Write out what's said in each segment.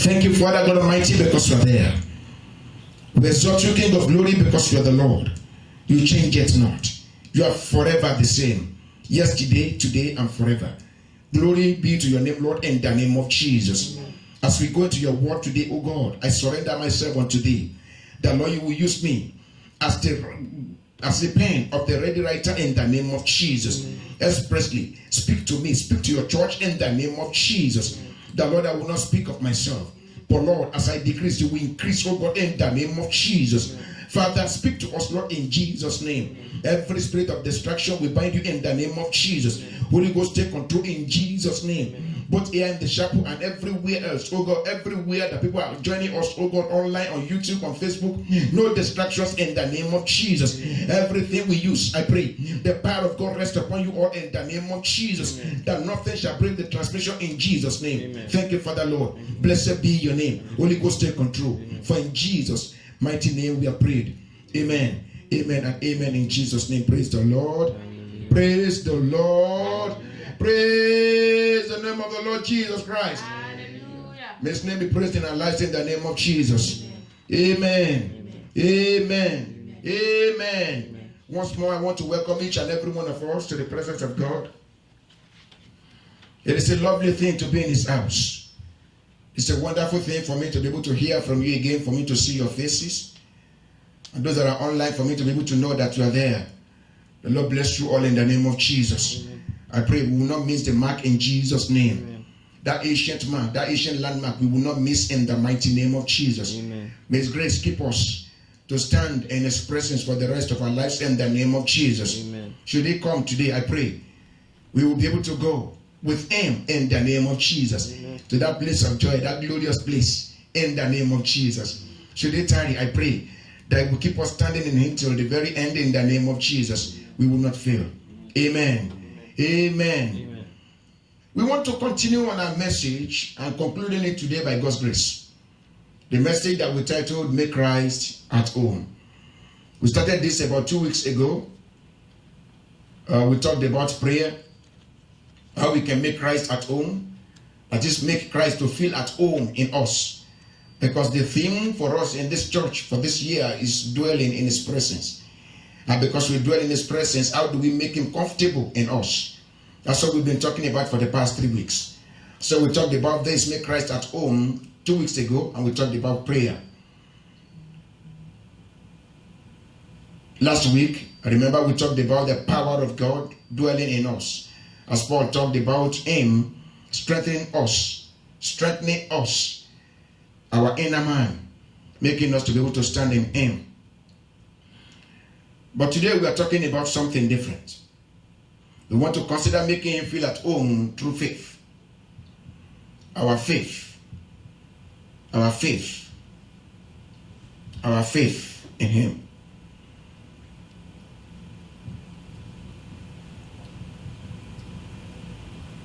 Thank you, Father God Almighty, because you are there. We exalt you, King of glory, because you are the Lord. You change it not. You are forever the same. Yesterday, today, and forever. Glory be to your name, Lord, in the name of Jesus. Amen. As we go into your word today, O God, I surrender myself unto thee. That, Lord, you will use me as the pen of the ready writer in the name of Jesus. Amen. Expressly, speak to me, speak to your church in the name of Jesus. Amen. That, Lord, I will not speak of myself. But, Lord, as I decrease, you will increase, O God, in the name of Jesus. Amen. Father, speak to us, Lord, in Jesus' name. Every spirit of distraction, we bind you in the name of Jesus. Holy Ghost, take control in Jesus' name. Both here in the chapel and everywhere else, oh God, everywhere that people are joining us, oh God, online, on YouTube, on Facebook, no distractions in the name of Jesus. Everything we use, I pray, the power of God rest upon you all in the name of Jesus. That nothing shall break the transmission in Jesus' name. Thank you, Father, Lord. Blessed be your name. Holy Ghost, take control. For in Jesus' mighty name we are prayed. Amen. Amen and amen in Jesus' name. Praise the Lord. Praise the Lord. Praise the name of the Lord Jesus Christ. Hallelujah. May his name be praised in our lives in the name of Jesus. Amen. Amen. Amen. Once more, I want to welcome each and every one of us to the presence of God. It is a lovely thing to be in his house. It's a wonderful thing for me to be able to hear from you again, for me to see your faces. And those that are online, for me to be able to know that you are there. The Lord bless you all in the name of Jesus. Amen. I pray we will not miss the mark in Jesus' name. Amen. That ancient mark, that ancient landmark, we will not miss in the mighty name of Jesus. Amen. May his grace keep us to stand in his presence for the rest of our lives in the name of Jesus. Amen. Should he come today, I pray, we will be able to go with him in the name of Jesus. Amen. To that place of joy, that glorious place in the name of Jesus. Should he tarry, I pray that will keep us standing in him till the very end in the name of Jesus. We will not fail. Amen. Amen. Amen. We want to continue on our message and concluding it today by God's grace. The message that we titled, Make Christ at Home. We started this about 2 weeks ago. We talked about prayer, how we can make Christ at home. That is, make Christ to feel at home in us. Because the theme for us in this church for this year is dwelling in his presence. And because we dwell in his presence, how do we make him comfortable in us? That's what we've been talking about for the past 3 weeks. So we talked about this, make Christ at home, 2 weeks ago, and we talked about prayer. Last week, I remember we talked about the power of God dwelling in us. As Paul talked about him strengthening us, our inner man, making us to be able to stand in him. But today we are talking about something different. We want to consider making him feel at home through faith. Our faith. Our faith. Our faith in him.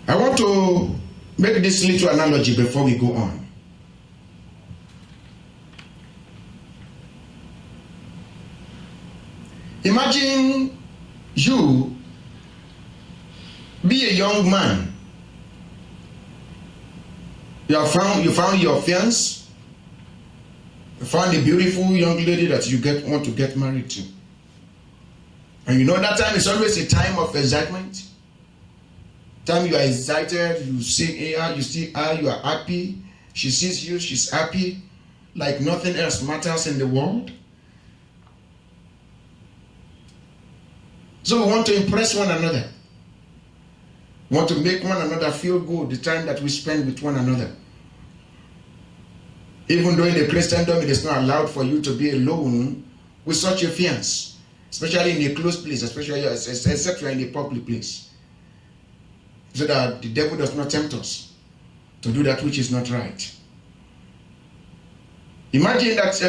I want to make this little analogy before we go on. Imagine you be a young man. You found your fiancé. You found a beautiful young lady that you want to get married to. And you know that time is always a time of excitement. Time you are excited, you see her, you are happy. She sees you, she's happy. Like nothing else matters in the world. So we want to impress one another. We want to make one another feel good the time that we spend with one another. Even though in the Christendom it is not allowed for you to be alone with such a fiancé, especially in a closed place, except you are in a public place, so that the devil does not tempt us to do that which is not right. Imagine that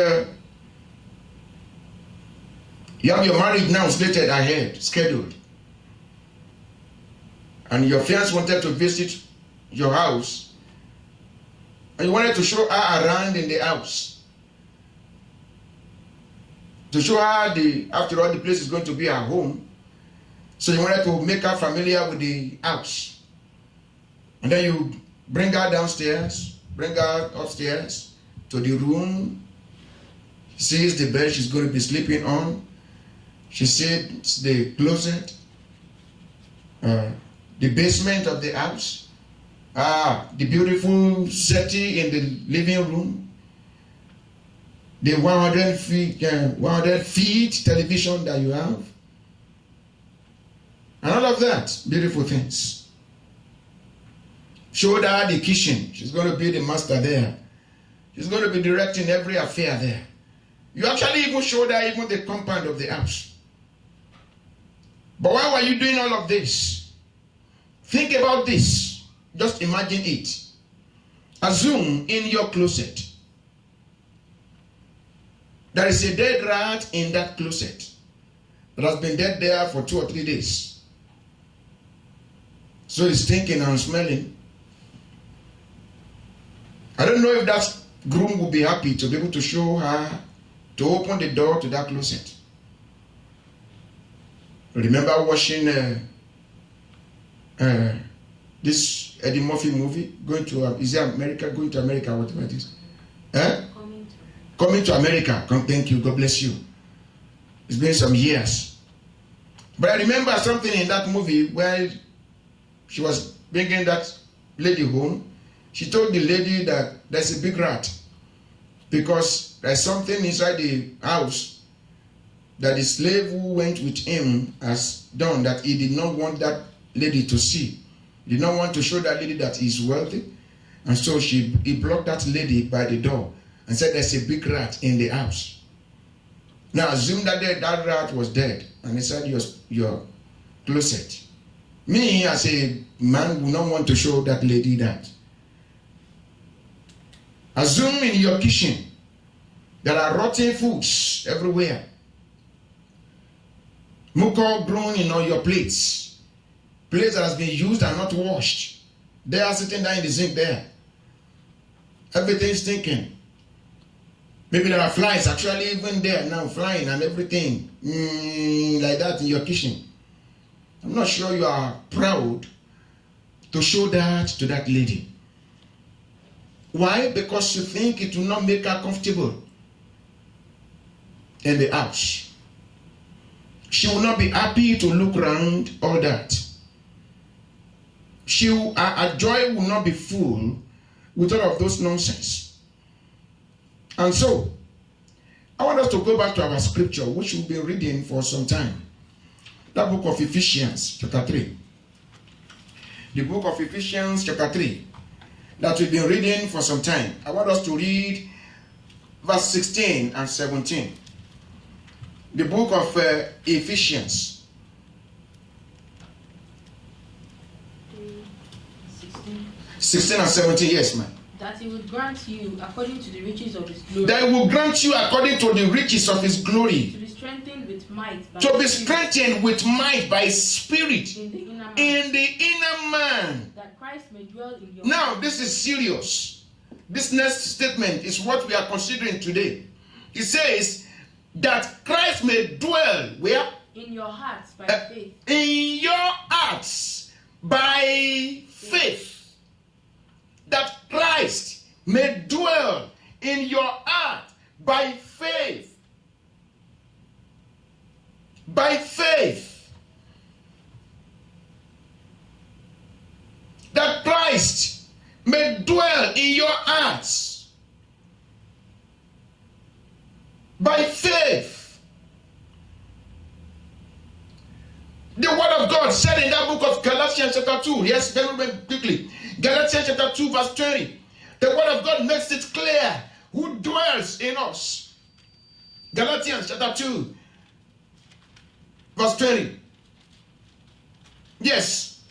you have your marriage now slated ahead, scheduled. And your fiancé wanted to visit your house. And you wanted to show her around in the house. To show her, after all, the place is going to be her home. So you wanted to make her familiar with the house. And then you bring her downstairs. bring her upstairs to the room. She sees the bed she's going to be sleeping on. She sees the closet, the basement of the house, the beautiful settee in the living room, the 100 feet television that you have, and all of that, beautiful things. Showed her the kitchen. She's going to be the master there. She's going to be directing every affair there. You actually even showed her even the compound of the house. But why were you doing all of this? Think about this. Just imagine it. Assume in your closet there is a dead rat in that closet that has been dead there for 2 or 3 days. So it's stinking and smelling. I don't know if that groom will be happy to be able to show her, to open the door to that closet. Remember watching this Eddie Murphy movie, going to America, whatever it is. Coming to America. Thank you, God bless you. It's been some years. But I remember something in that movie where she was bringing that lady home. She told the lady that there's a big rat because there's something inside the house that the slave who went with him has done that he did not want that lady to see. He did not want to show that lady that he's wealthy. And so he blocked that lady by the door and said there's a big rat in the house. Now assume that that rat was dead and inside your closet. Me as a man would not want to show that lady that. Assume in your kitchen there are rotten foods everywhere. Mucor grown in all your plates. Plates that has been used and not washed. They are sitting there in the zinc there. Everything stinking. Maybe there are flies actually even there now flying and everything like that in your kitchen. I'm not sure you are proud to show that to that lady. Why? Because you think it will not make her comfortable in the house. She will not be happy to look around all that. Her joy will not be full with all of those nonsense. And so, I want us to go back to our scripture, which we've been reading for some time. That book of Ephesians, chapter 3. The book of Ephesians, chapter 3, that we've been reading for some time. I want us to read verse 16 and 17. The book of Ephesians. 16 and 17, yes, ma'am. That he would grant you according to the riches of his glory. That he will grant you according to the riches of his glory. To be strengthened with might by to be strengthened with might by his spirit in the inner man. In the inner man. That Christ may dwell in your Now, heart. this is serious. This next statement is what we are considering today. It says that Christ may dwell where? In your hearts by faith. In your hearts by faith. That Christ may dwell in your heart by faith. By faith. That Christ may dwell in your hearts by faith. The word of God said in that book of Galatians chapter 2, yes, very, very quickly. Galatians chapter 2 verse 20. The word of God makes it clear who dwells in us. Galatians chapter 2 verse 20. Yes.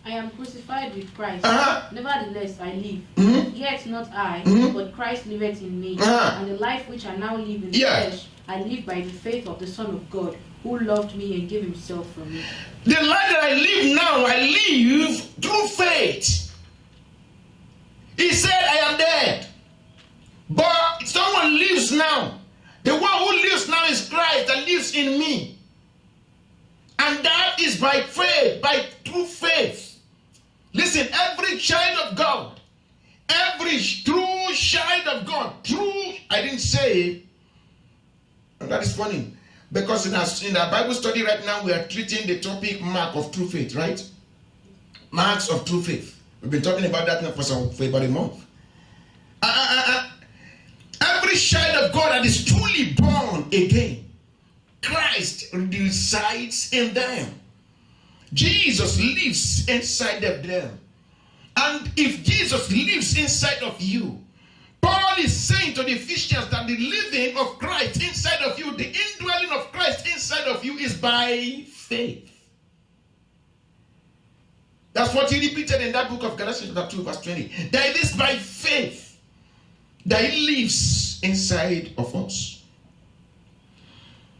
I am crucified with Christ. Uh-huh. Nevertheless, I live. Mm-hmm. Yet not I, but Christ liveth in me. Uh-huh. And the life which I now live in the flesh, I live by the faith of the Son of God, who loved me and gave himself for me. The life that I live now, I live through faith. He said, I am dead. But someone lives now. The one who lives now is Christ that lives in me. And that is by faith, by true faith. Listen, every child of God, every true child of God, I didn't say, and that is funny, because in our Bible study right now, we are treating the topic mark of true faith, right? Marks of true faith. We've been talking about that now for about a month. Every child of God that is truly born again, Christ resides in them. Jesus lives inside of them. And if Jesus lives inside of you, Paul is saying to the Ephesians that the living of Christ inside of you, the indwelling of Christ inside of you is by faith. That's what he repeated in that book of Galatians chapter 2 verse 20. That it is by faith that he lives inside of us.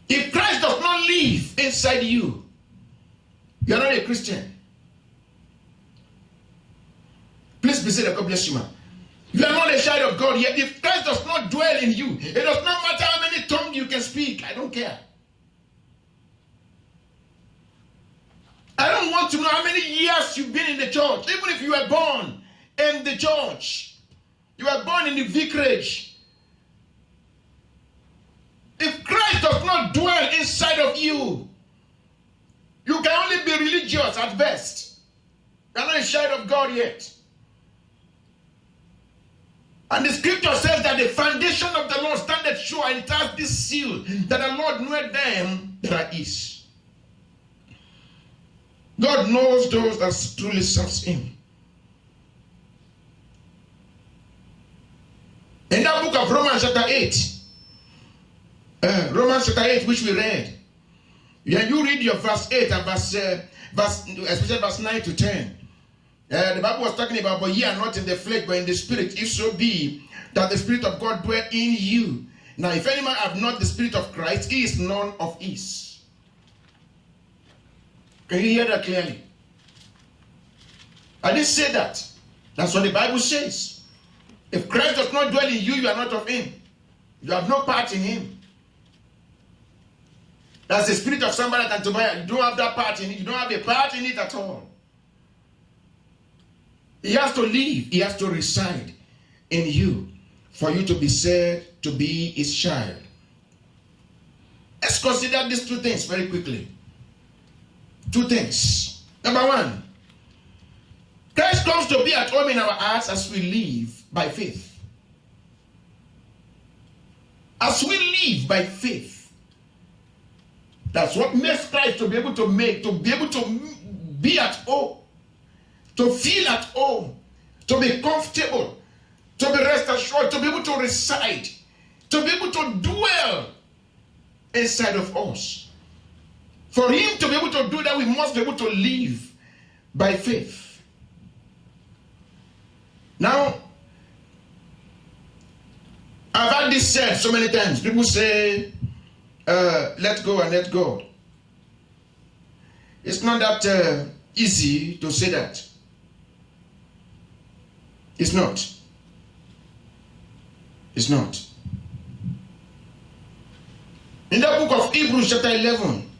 If Christ does not live inside you, you are not a Christian. Please be said, God bless you, man. You are not a child of God yet. If Christ does not dwell in you, it does not matter how many tongues you can speak. I don't care. I don't want to know how many years you've been in the church. Even if you were born in the church, you were born in the vicarage. If Christ does not dwell inside of you, you can only be religious at best. You are not a child of God yet. And the scripture says that the foundation of the Lord standeth sure, and it has this seal, that the Lord knoweth them that are his. God knows those that truly serves him. In that book of Romans chapter 8, Romans chapter 8, which we read, when you read your verse 8 and especially verse 9 to 10, the Bible was talking about, but ye are not in the flesh, but in the spirit, if so be that the Spirit of God dwell in you. Now, if any man have not the Spirit of Christ, he is none of his. Can you hear that clearly? I didn't say that. That's what the Bible says. If Christ does not dwell in you, you are not of him. You have no part in him. That's the spirit of somebody and Tobiah. You don't have that part in it. You don't have a part in it at all. He has to live. He has to reside in you for you to be said to be his child. Let's consider these two things very quickly. Two things. Number one, Christ comes to be at home in our hearts as we live by faith. As we live by faith. That's what makes Christ to be able to be at home. To feel at home, to be comfortable, to be rest assured, to be able to reside, to be able to dwell inside of us. For him to be able to do that, we must be able to live by faith. Now, I've had this said so many times. People say, let go and let God. It's not that easy to say that. It's not. It's not. In the book of Hebrews chapter 11,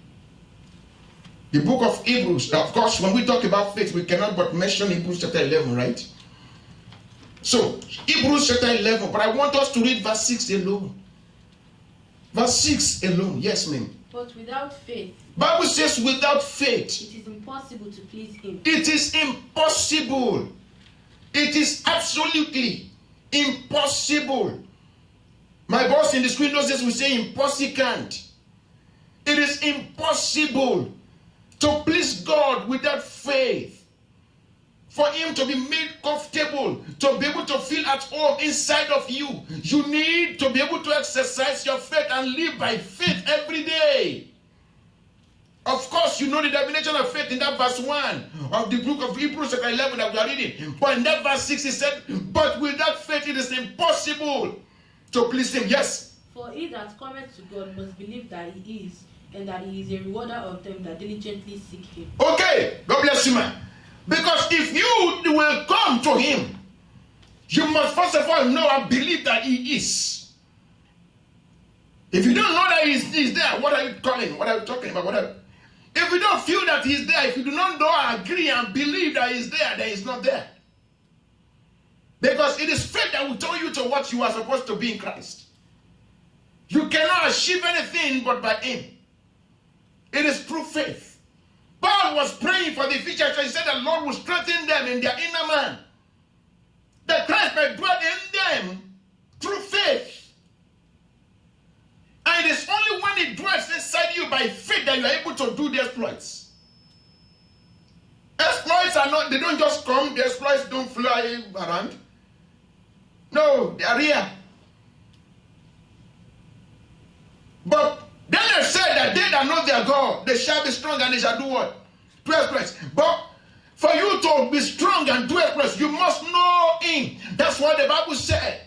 the book of Hebrews, of course, when we talk about faith, we cannot but mention Hebrews chapter 11, right? So, Hebrews chapter 11, but I want us to read verse 6 alone. Verse 6 alone, yes, ma'am. But without faith, Bible says without faith, it is impossible to please him. It is impossible. It is absolutely impossible. My boss in the screen knows this, we say impossible. It is impossible to please God without faith. For him to be made comfortable, to be able to feel at home inside of you, you need to be able to exercise your faith and live by faith every day. Of course, you know the definition of faith in that verse 1 of the book of Hebrews chapter 11 that we are reading. But in that verse 6, he said, but without faith it is impossible to please him. Yes. For he that cometh to God must believe that he is, and that he is a rewarder of them that diligently seek him. Okay, God bless you, man. Because if you will come to him, you must first of all know and believe that he is. If you don't know that he is there, what are you calling? What are you talking about? If you don't feel that he's there, if you do not know, agree, and believe that he's there, then he's not there. Because it is faith that will tell you to what you are supposed to be in Christ. You cannot achieve anything but by him. It is through faith. Paul was praying for the Ephesians church. He said the Lord will strengthen them in their inner man, that Christ may dwell in them through faith. And it is only when it dwells inside you by faith that you are able to do the exploits. Exploits are not, they don't just come, the exploits don't fly around. No, they are real. But Daniel said that they that know their God, they shall be strong and they shall do what? Do exploits. But for you to be strong and do exploits, you must know him. That's what the Bible said.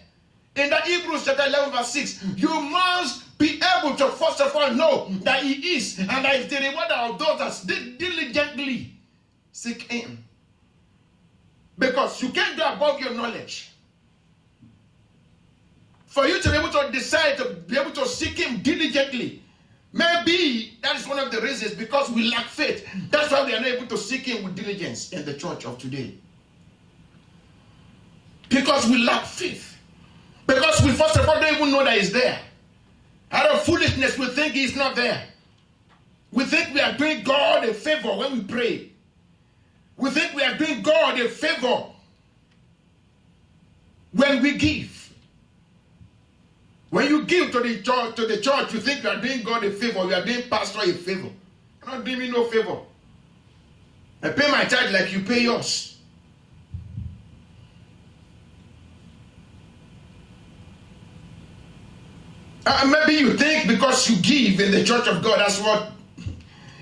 In the Hebrews chapter 11 verse 6, you must be able to first of all know that he is, and that is the rewarder of those that diligently seek him. Because you can't go above your knowledge. For you to be able to decide to be able to seek him diligently, maybe that is one of the reasons, because we lack faith. That's why we are not able to seek him with diligence in the church of today. Because we lack faith. Because we first of all don't even know that he's there. Out of foolishness, we think he's not there. We think we are doing God a favor when we pray. We think we are doing God a favor when we give. When you give to the church, you think you are doing God a favor. You are doing pastor a favor. You're not doing me no favor. I pay my tithe like you pay yours. Maybe you think because you give in the church of God, that's what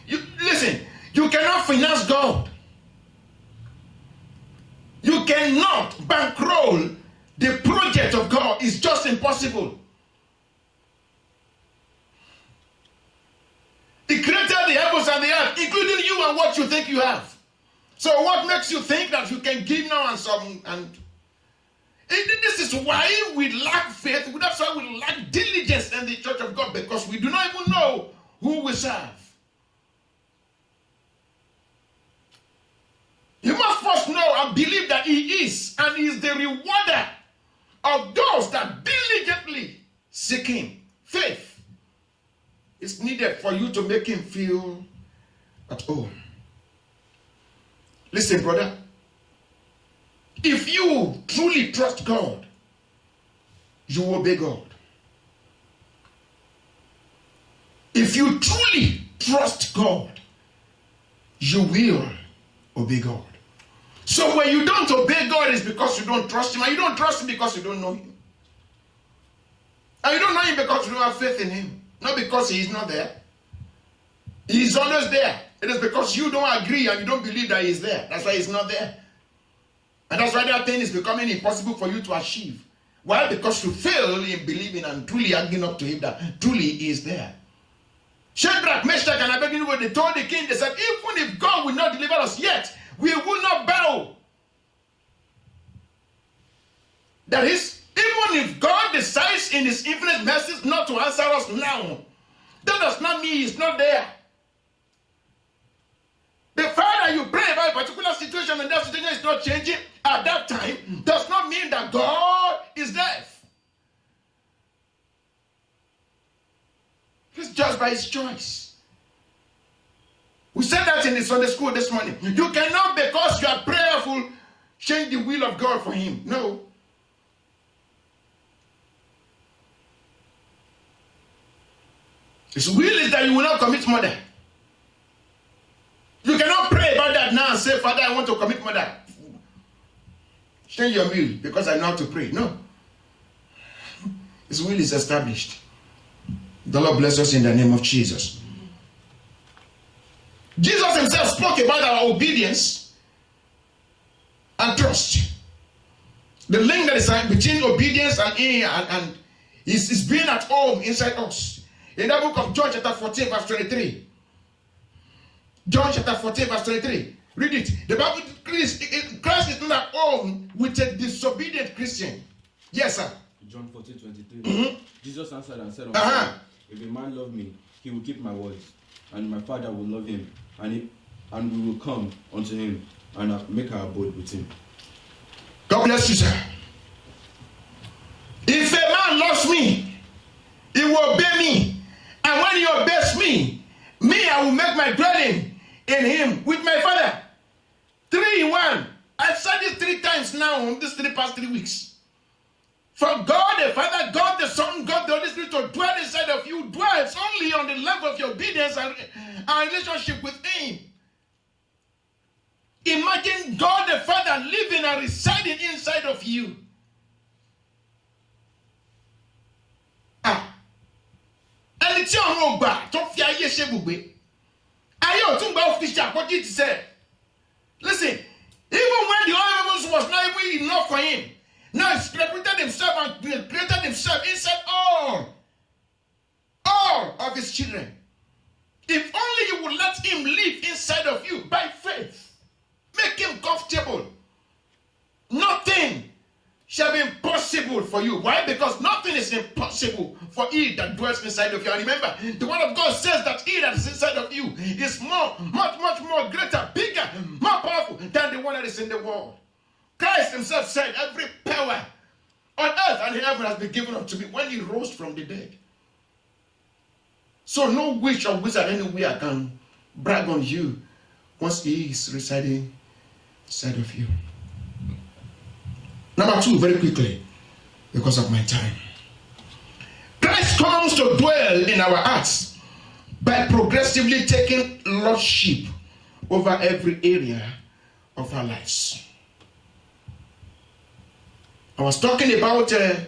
you listen. You cannot finance God. You cannot bankroll the project of God. It's just impossible. He created the heavens and the earth, including you and what you think you have. So what makes you think that you can give now and some and this is why we lack faith. That's why we lack diligence in the church of God, because we do not even know who we serve. You must first know and believe that he is, and he is the rewarder of those that diligently seek him. Faith is needed for you to make him feel at home. Listen, brother. If you truly trust God, you obey God. If you truly trust God, you will obey God. So when you don't obey God, it's because you don't trust him. And you don't trust him because you don't know him. And you don't know him because you don't have faith in him. Not because he is not there. He is always there. It is because you don't agree and you don't believe that he is there. That's why he's not there. And that's why that thing is becoming impossible for you to achieve. Why? Because you fail in believing and truly agreeing up to him that truly he is there. Shadrach, Meshach, and Abednego, they told the king, they said, even if God will not deliver us yet, we will not bow. That is, even if God decides in his infinite mercies not to answer us now, that does not mean he's not there. The fact that you pray about a particular situation and that situation is not changing at that time does not mean that God is deaf. It's just by his choice. We said that in the Sunday school this morning. You cannot, because you are prayerful, change the will of God for him. No. His will is that you will not commit murder. You cannot pray about that now and say, Father, I want to commit murder. Change your will because I know how to pray. No. His will is established. The Lord bless us in the name of Jesus. Jesus himself spoke about our obedience and trust. The link that is between obedience and is being at home inside us. In the book of John chapter 14 verse 23. John chapter 14 verse 23. Read it. The Bible, Christ is not at home with a disobedient Christian. Yes, sir. John 14:23. Mm-hmm. Jesus answered and said unto him, if a man love me, he will keep my words, and my Father will love him, and we will come unto him and make our abode with him. God bless you, sir. If a man loves me, he will obey me. And when he obeys me, I will make my dwelling in him with my Father. 3 in 1. I've said this 3 times now in these past 3 weeks. For God the Father, God the Son, God the Holy Spirit to dwell inside of you dwells only on the level of your obedience and relationship with him. Imagine God the Father living and residing inside of you. And it's your own back. Don't fear ye shebube. Ayo tumba official what it said. Listen, even when the other ones was not even enough for him, now he's represented himself and created himself inside all of his children. If only you would let him live inside of you by faith, make him comfortable, nothing shall be impossible for you. Why? Because nothing is impossible for he that dwells inside of you. And remember, the word of God says that he that is inside of you is much more greater, bigger, more powerful than the one that is in the world. Christ himself said, every power on earth and in heaven has been given unto me when he rose from the dead. So no witch or wizard anywhere can brag on you once he is residing inside of you. Number 2, very quickly, because of my time. Christ comes to dwell in our hearts by progressively taking lordship over every area of our lives. I was talking about the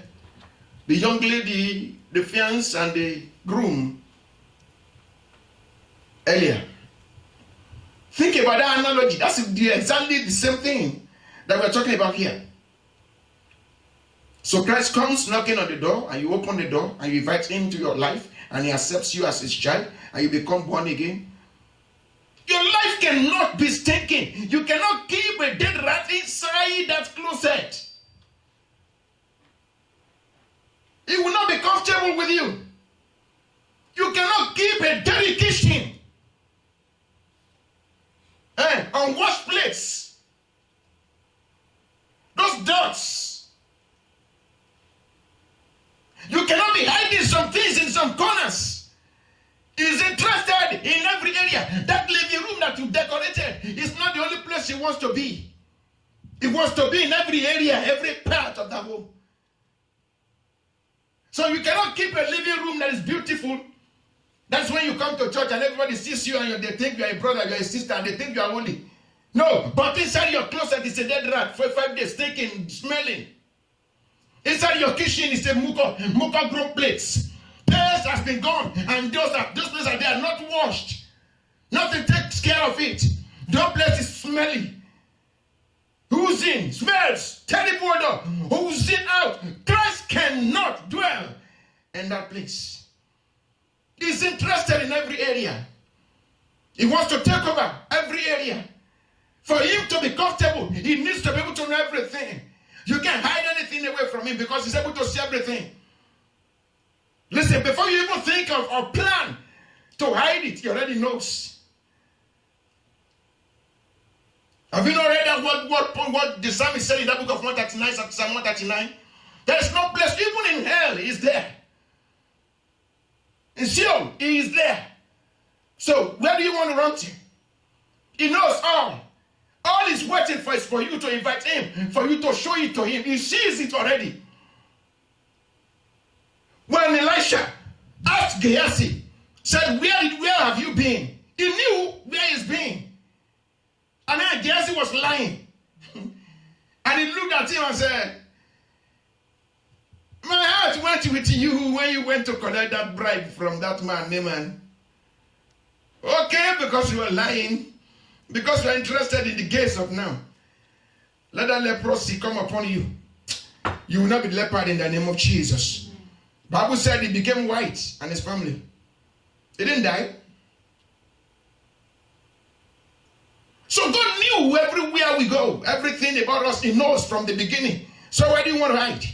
young lady, the fiancé, and the groom earlier. Think about that analogy. That's exactly the same thing that we're talking about here. So Christ comes knocking on the door, and you open the door, and you invite him into your life, and he accepts you as his child, and you become born again. Your life cannot be stinking. You cannot keep a dead rat inside that closet. He will not be comfortable with you. You cannot keep a dirty kitchen. Unwashed plates. Those dots. You cannot be hiding some things in some corners. He's interested in every area. That living room that you decorated is not the only place he wants to be. He wants to be in every area, every part of the home. So you cannot keep a living room that is beautiful. That's when you come to church and everybody sees you and they think you are a brother, you are a sister, and they think you are holy. No, but inside your closet is a dead rat for 5 days, stinking, smelling. Inside your kitchen is a muka grown plates. Pails has been gone, and those places are there, not washed. Nothing takes care of it. The place is smelly. Oozing, smells, terrible odor, oozing out. Christ cannot dwell in that place. He's interested in every area. He wants to take over every area. For him to be comfortable, he needs to be able to know everything. You can't hide anything away from him because he's able to see everything. Listen, before you even think of or plan to hide it, he already knows. Have you not read that what the psalmist said in that book of 139, Psalm 139? There is no place, even in hell, he is there. In Sheol, he is there. So, where do you want to run to? He knows all. All he's waiting for is for you to invite him, for you to show it to him. He sees it already. When Elisha asked Gehazi, said, where have you been? He knew where he's been. And then Gehazi was lying. And he looked at him and said, my heart went with you when you went to collect that bribe from that man, Naaman. Okay, because you were lying. Because you are interested in the gates of now. Let that leprosy come upon you. You will not be leopard in the name of Jesus. Bible said he became white and his family. He didn't die. So God knew everywhere we go. Everything about us he knows from the beginning. So where do you want to hide?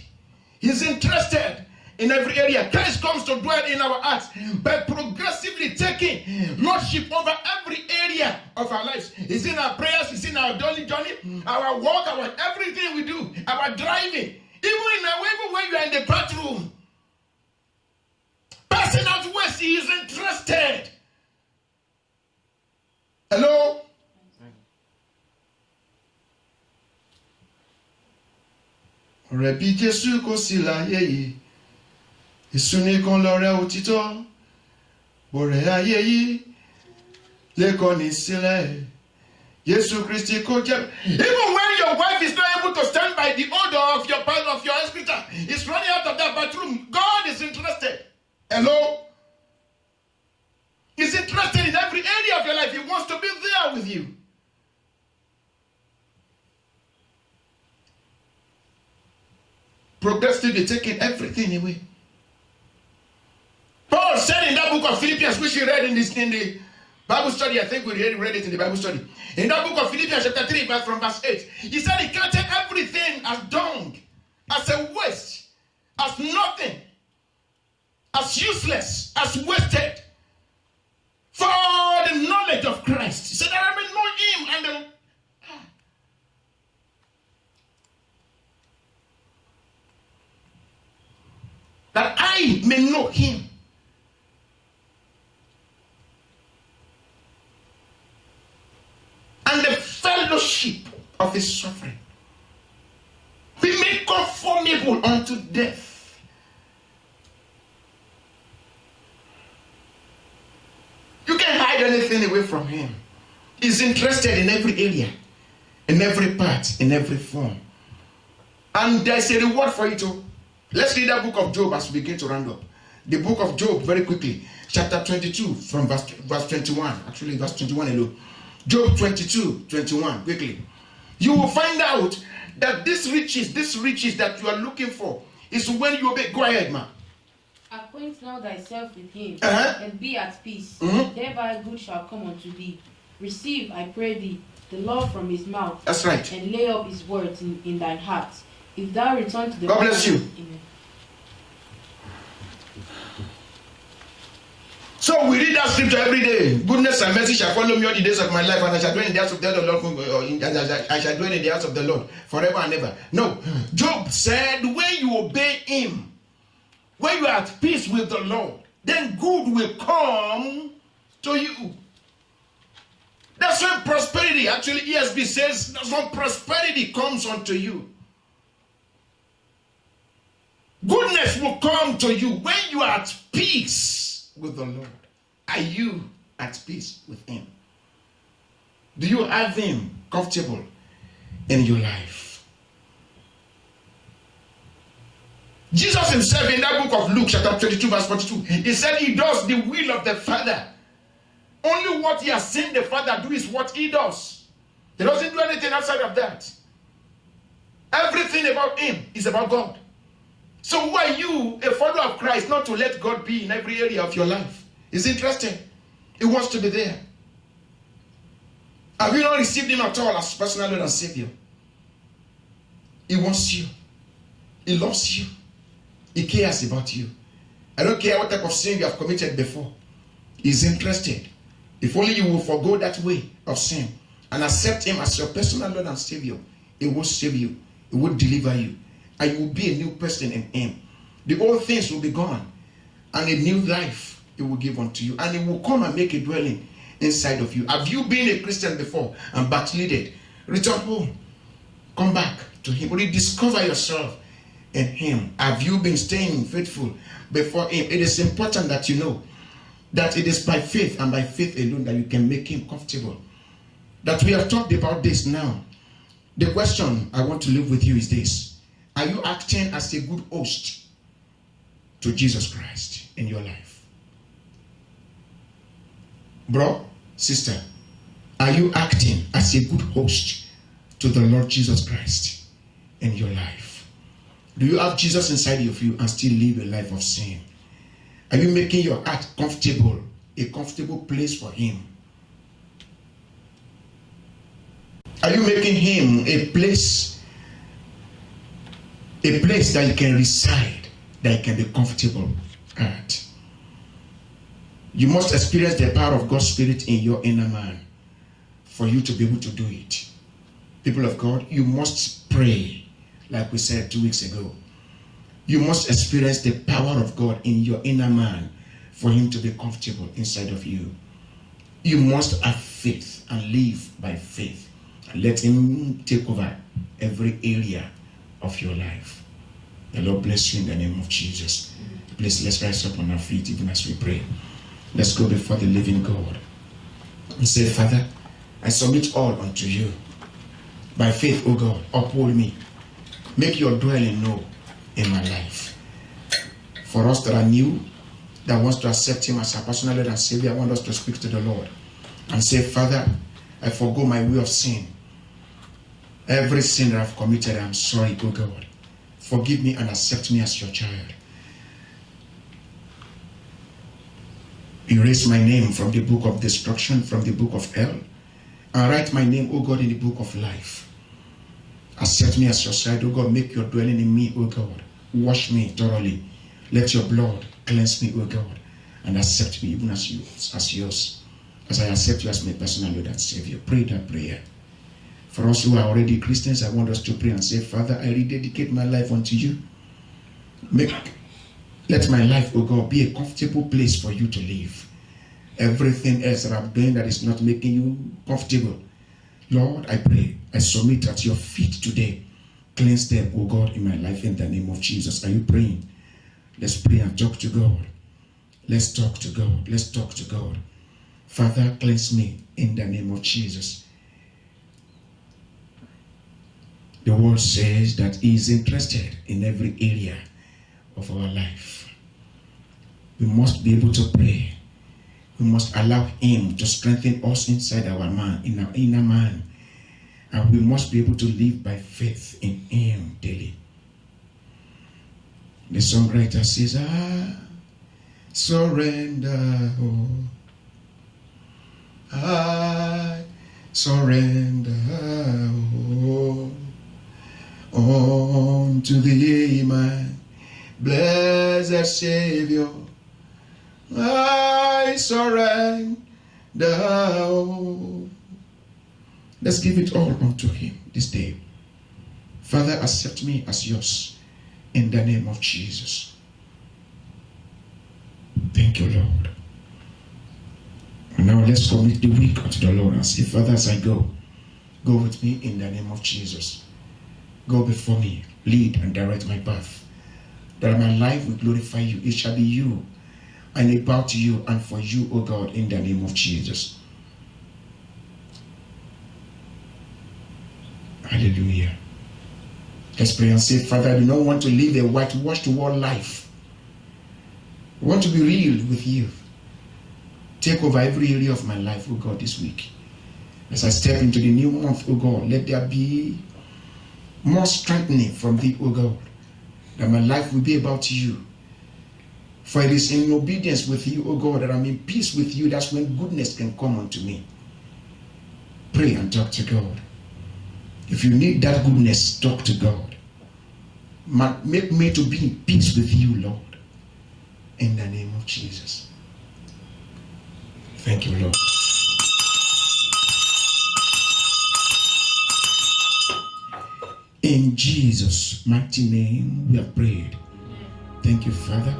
He's interested in every area. Christ comes to dwell in our hearts by progressively taking lordship over every area of our lives. It's in our prayers, it's in our daily journey, our walk, our everything we do, our driving. Even when you are in the bathroom, passing out waste, he is interested. Hello? Ọ̀rẹ́ bí Jésù kò sí láyé yìí, Èṣù nìkan lọ̀rẹ́ òtítọ́, ọ̀rẹ́ ayé yìí lẹ́kọ̀ọ́ ní sílẹ̀. Jésù Kristi kò jẹ́. Even when your wife is not able to stand by the order of your partner, of your hospital, is running out of that bathroom, God is interested. Hello? He's interested in every area of your life. He wants to be there with you. Progressively taking everything away. Paul said in that book of Philippians, which we read in the Bible study, I think we read it in the Bible study. In that book of Philippians chapter 3, from verse 8, he said he counted everything as dung, as a waste, as nothing, as useless, as wasted, for the knowledge of Christ. He said that I may know him and that I may know him. And the fellowship of his suffering. Be made conformable unto death. You can't hide anything away from him. He's interested in every area, in every part, in every form. And there's a reward for it too. Let's read that book of Job as we begin to round up. The book of Job, very quickly. Chapter 22 from verse 21. Actually, verse 21 alone. Job 22, 21, quickly. You will find out that this riches that you are looking for is when you obey. Go ahead, man. Acquaint now thyself with him, Uh-huh. and be at peace. Mhm. Thereby good shall come unto thee. Receive, I pray thee, the law from his mouth. That's right. And lay up his words in thine heart. If thou return to the God bless you. Amen. So we read that scripture every day. Goodness and mercy shall follow me all the days of my life, and I shall dwell in the house of the Lord. I shall dwell in the house of the Lord forever and ever. No, Job said, when you obey him, when you are at peace with the Lord, then good will come to you. That's when prosperity, actually ESB says, that's when prosperity comes unto you. Goodness will come to you when you are at peace with the Lord. Are you at peace with him? Do you have him comfortable in your life? Jesus himself in that book of Luke chapter 22 verse 42, he said he does the will of the Father. Only what he has seen the Father do is what he does. He doesn't do anything outside of that. Everything about him is about God. So who are you, a follower of Christ, not to let God be in every area of your life? He's interested. He wants to be there. Have you not received him at all as personal Lord and Savior? He wants you. He loves you. He cares about you. I don't care what type of sin you have committed before. He's interested. If only you will forgo that way of sin and accept him as your personal Lord and Savior, he will save you. He will deliver you. And you will be a new person in him. The old things will be gone. And a new life he will give unto you. And he will come and make a dwelling inside of you. Have you been a Christian before and backslided? Return home. Come back to him. Rediscover yourself in him. Have you been staying faithful before him? It is important that you know that it is by faith and by faith alone that you can make him comfortable. That we have talked about this now. The question I want to leave with you is this. Are you acting as a good host to Jesus Christ in your life? Bro, sister, are you acting as a good host to the Lord Jesus Christ in your life? Do you have Jesus inside of you and still live a life of sin? Are you making your heart comfortable, a comfortable place for him? Are you making him a place that you can reside, that it can be comfortable at. You must experience the power of God's Spirit in your inner man for you to be able to do it. People of God, you must pray, like we said 2 weeks ago. You must experience the power of God in your inner man for him to be comfortable inside of you. You must have faith and live by faith. And let him take over every area of your life. The Lord bless you in the name of Jesus. Please, let's rise up on our feet even as we pray. Let's go before the living God and say, Father, I submit all unto you. By faith, O God, uphold me. Make your dwelling known in my life. For us that are new, that wants to accept him as our personal Lord and Savior, I want us to speak to the Lord and say, Father, I forgo my way of sin. Every sin that I've committed, I'm sorry, O God. Forgive me and accept me as your child. Erase my name from the book of destruction, from the book of hell, and write my name, O God, in the book of life. Accept me as your child, O God. Make your dwelling in me, O God. Wash me thoroughly. Let your blood cleanse me, O God, and accept me even as yours, as I accept you as my personal Lord and Savior. Pray that prayer. For us who are already Christians, I want us to pray and say, Father, I rededicate my life unto you. Let my life, O God, be a comfortable place for you to live. Everything else that I'm doing that is not making you comfortable, Lord, I pray, I submit at your feet today. Cleanse them, O God, in my life in the name of Jesus. Are you praying? Let's pray and talk to God. Let's talk to God. Let's talk to God. Father, cleanse me in the name of Jesus. The word says that he is interested in every area of our life. We must be able to pray. We must allow him to strengthen us inside our man, in our inner man. And we must be able to live by faith in him daily. The songwriter says, I surrender, oh, I surrender, oh, unto thee, my blessed Savior. I surrender, oh. Let's give it all unto him this day. Father, accept me as yours in the name of Jesus. Thank you, Lord. And now let's commit the week unto the Lord and say, Father, as I go with me in the name of Jesus. Go before me, lead and direct my path, that my life will glorify you. It shall be you and about you and for you, O God, in the name of Jesus. Hallelujah. Let's pray and say, Father, I do not want to live a whitewashed wall life. I want to be real with you. Take over every area of my life, O God, this week. As I step into the new month, O God, let there be more strengthening from thee, O God, that my life will be about you. For it is in obedience with you, O God, that I'm in peace with you. That's when goodness can come unto me. Pray and talk to God. If you need that goodness, talk to God. Make me to be in peace with you, Lord. In the name of Jesus. Thank you, Lord. In Jesus' mighty name we have prayed. Thank you, Father.